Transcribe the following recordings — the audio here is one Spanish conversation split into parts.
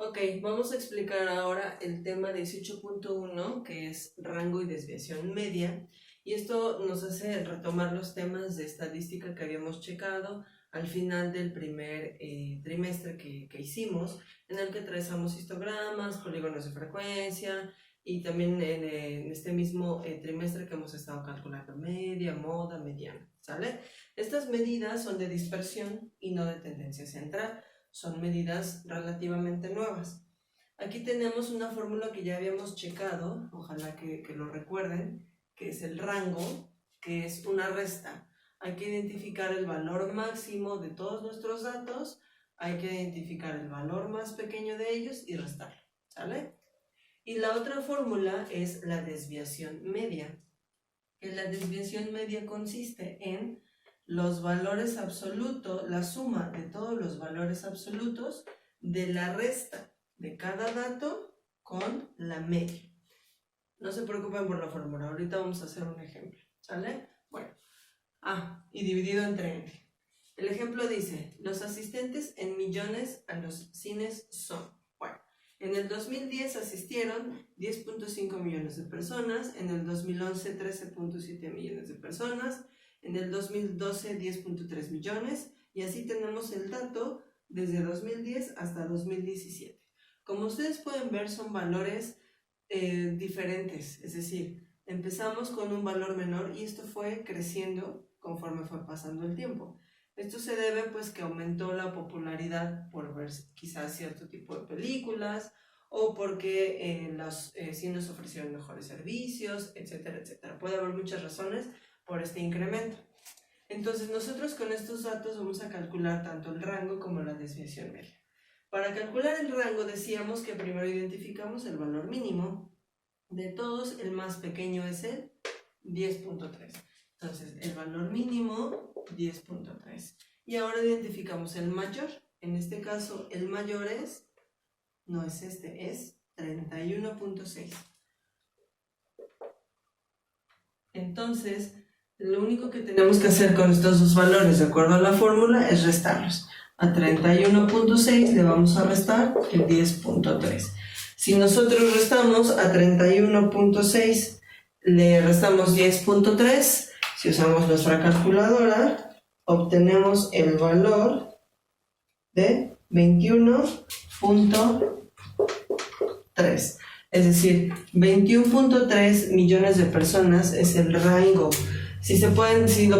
Ok, vamos a explicar ahora el tema 18.1, que es rango y desviación media. Y esto nos hace retomar los temas de estadística que habíamos checado al final del primer trimestre que hicimos, en el que trazamos histogramas, polígonos de frecuencia, y también en este mismo trimestre que hemos estado calculando media, moda, mediana, ¿sale? Estas medidas son de dispersión y no de tendencia central. Son medidas relativamente nuevas. Aquí tenemos una fórmula que ya habíamos checado, ojalá que lo recuerden, que es el rango, que es una resta. Hay que identificar el valor máximo de todos nuestros datos, hay que identificar el valor más pequeño de ellos y restarlo, ¿sale? Y la otra fórmula es la desviación media. La desviación media consiste en los valores absolutos, la suma de todos los valores absolutos de la resta de cada dato con la media. No se preocupen por la fórmula, ahorita vamos a hacer un ejemplo, ¿sale? Bueno, y dividido entre n. El ejemplo dice, los asistentes en millones a los cines son. Bueno, en el 2010 asistieron 10.5 millones de personas, en el 2011 13.7 millones de personas, en el 2012 10.3 millones, y así tenemos el dato desde 2010 hasta 2017. Como ustedes pueden ver, son valores diferentes, es decir, empezamos con un valor menor y esto fue creciendo conforme fue pasando el tiempo. Esto se debe pues que aumentó la popularidad por ver quizás cierto tipo de películas o porque los cines ofrecieron mejores servicios, etcétera, etcétera. Puede haber muchas razones por este incremento. Entonces nosotros con estos datos vamos a calcular tanto el rango como la desviación media. Para calcular el rango decíamos que primero identificamos el valor mínimo. De todos, el más pequeño es el 10.3. Entonces, el valor mínimo, 10.3. Y ahora identificamos el mayor. En este caso, el mayor es, no es este, es 31.6. Entonces, lo único que tenemos que hacer con estos dos valores, de acuerdo a la fórmula, es restarlos. A 31.6 le vamos a restar el 10.3. Si nosotros restamos a 31.6, le restamos 10.3, si usamos nuestra calculadora, obtenemos el valor de 21.3. Es decir, 21.3 millones de personas es el rango. Si lo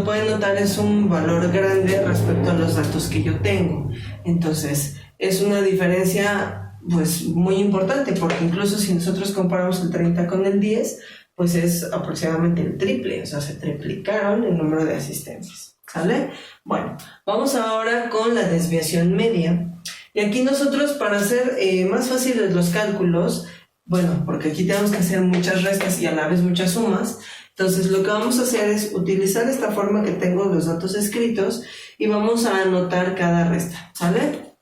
pueden notar, es un valor grande respecto a los datos que yo tengo. Entonces, es una diferencia pues muy importante, porque incluso si nosotros comparamos el 30 con el 10, pues es aproximadamente el triple, o sea, se triplicaron el número de asistencias, ¿sale? Bueno, vamos ahora con la desviación media. Y aquí nosotros, para hacer más fáciles los cálculos, bueno, porque aquí tenemos que hacer muchas restas y a la vez muchas sumas, entonces lo que vamos a hacer es utilizar esta forma que tengo los datos escritos y vamos a anotar cada resta, ¿sale?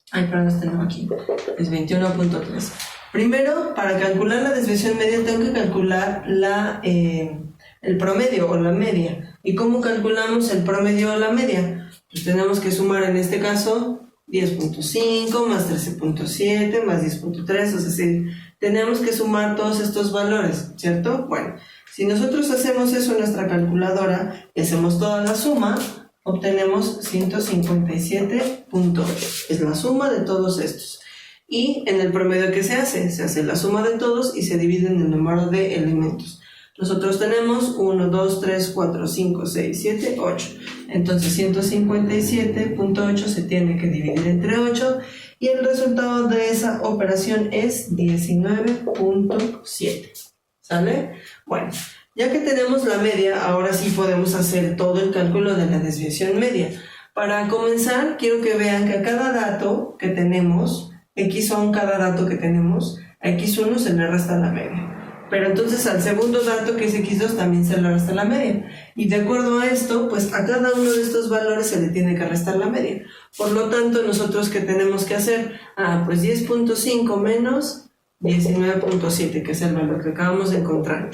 Perdón, este no aquí, es 21.3. Primero, para calcular la desviación media tengo que calcular el promedio o la media. ¿Y cómo calculamos el promedio o la media? Pues tenemos que sumar en este caso 10.5 más 13.7 más 10.3, es decir, tenemos que sumar todos estos valores, ¿cierto? Bueno, si nosotros hacemos eso en nuestra calculadora y hacemos toda la suma, obtenemos 157.8. Es la suma de todos estos. Y en el promedio que se hace la suma de todos y se divide en el número de elementos. Nosotros tenemos 1, 2, 3, 4, 5, 6, 7, 8. Entonces 157.8 se tiene que dividir entre 8 y el resultado de esa operación es 19.7. ¿Sale? Bueno, ya que tenemos la media, ahora sí podemos hacer todo el cálculo de la desviación media. Para comenzar, quiero que vean que a cada dato que tenemos, X son cada dato que tenemos, a X1 se le resta la media. Pero entonces al segundo dato, que es X2, también se le resta la media. Y de acuerdo a esto, pues a cada uno de estos valores se le tiene que restar la media. Por lo tanto, nosotros, ¿qué tenemos que hacer? Pues 10.5 menos 19.7, que es el valor que acabamos de encontrar.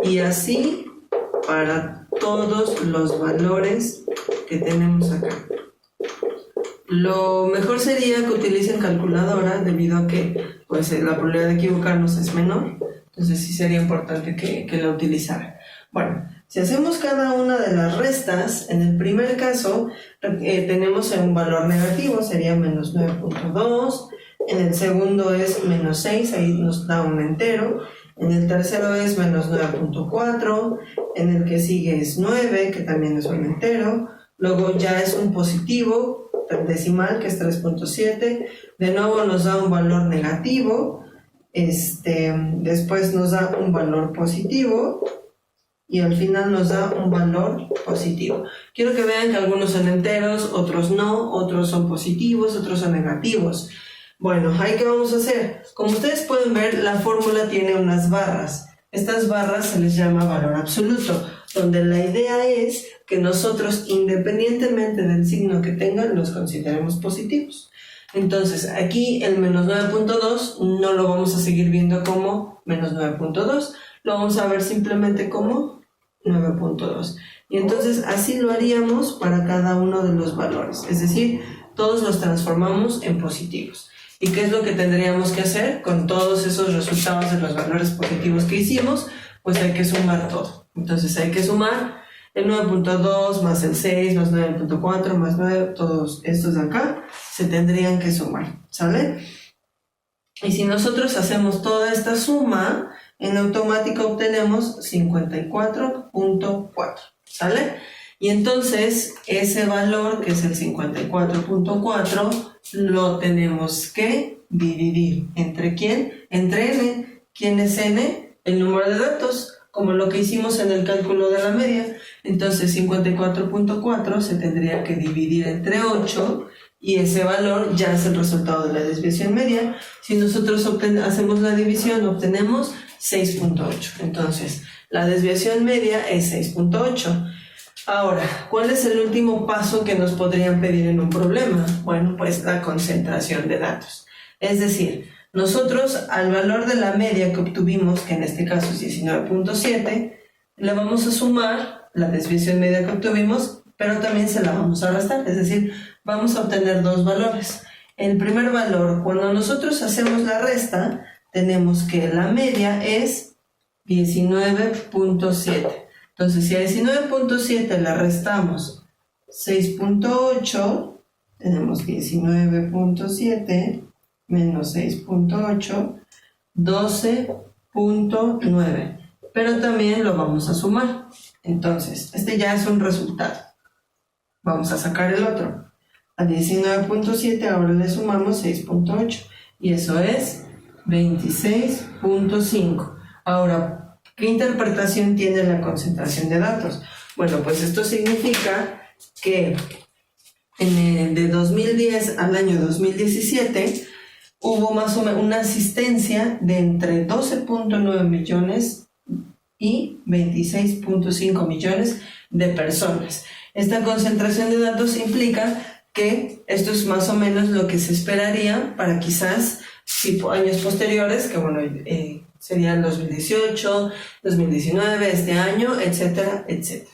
Y así para todos los valores que tenemos acá. Lo mejor sería que utilicen calculadora debido a que pues, la probabilidad de equivocarnos es menor. Entonces sí sería importante que la utilizaran. Bueno, si hacemos cada una de las restas, en el primer caso tenemos un valor negativo, sería menos 9.2. En el segundo es menos 6, ahí nos da un entero. En el tercero es menos 9.4. En el que sigue es 9, que también es un entero. Luego ya es un positivo decimal, que es 3.7. De nuevo nos da un valor negativo. Después nos da un valor positivo. Y al final nos da un valor positivo. Quiero que vean que algunos son enteros, otros no, otros son positivos, otros son negativos. Bueno, ¿ahí qué vamos a hacer? Como ustedes pueden ver, la fórmula tiene unas barras. Estas barras se les llama valor absoluto, donde la idea es que nosotros, independientemente del signo que tengan, los consideremos positivos. Entonces, aquí el menos 9.2 no lo vamos a seguir viendo como menos 9.2, lo vamos a ver simplemente como 9.2. Y entonces así lo haríamos para cada uno de los valores, es decir, todos los transformamos en positivos. ¿Y qué es lo que tendríamos que hacer con todos esos resultados de los valores positivos que hicimos? Pues hay que sumar todo. Entonces hay que sumar el 9.2 más el 6 más 9.4 más 9, todos estos de acá se tendrían que sumar, ¿sale? Y si nosotros hacemos toda esta suma, en automático obtenemos 54.4, ¿sale? Y entonces ese valor, que es el 54.4, lo tenemos que dividir. ¿Entre quién? Entre n. ¿Quién es n? El número de datos, como lo que hicimos en el cálculo de la media. Entonces 54.4 se tendría que dividir entre 8 y ese valor ya es el resultado de la desviación media. Si nosotros hacemos la división, obtenemos 6.8. Entonces, la desviación media es 6.8. Ahora, ¿cuál es el último paso que nos podrían pedir en un problema? Bueno, pues la concentración de datos. Es decir, nosotros al valor de la media que obtuvimos, que en este caso es 19.7, le vamos a sumar la desviación media que obtuvimos, pero también se la vamos a restar, es decir, vamos a obtener dos valores. El primer valor, cuando nosotros hacemos la resta, tenemos que la media es 19.7. Entonces, si a 19.7 le restamos 6.8, tenemos 19.7 menos 6.8, 12.9. Pero también lo vamos a sumar. Entonces, este ya es un resultado. Vamos a sacar el otro. A 19.7 ahora le sumamos 6.8. Y eso es 26.5. Ahora, ¿qué interpretación tiene la concentración de datos? Bueno, pues esto significa que de 2010 al año 2017 hubo más o menos una asistencia de entre 12.9 millones y 26.5 millones de personas. Esta concentración de datos implica que esto es más o menos lo que se esperaría para quizás años posteriores, que bueno, serían 2018, 2019, este año, etcétera, etcétera.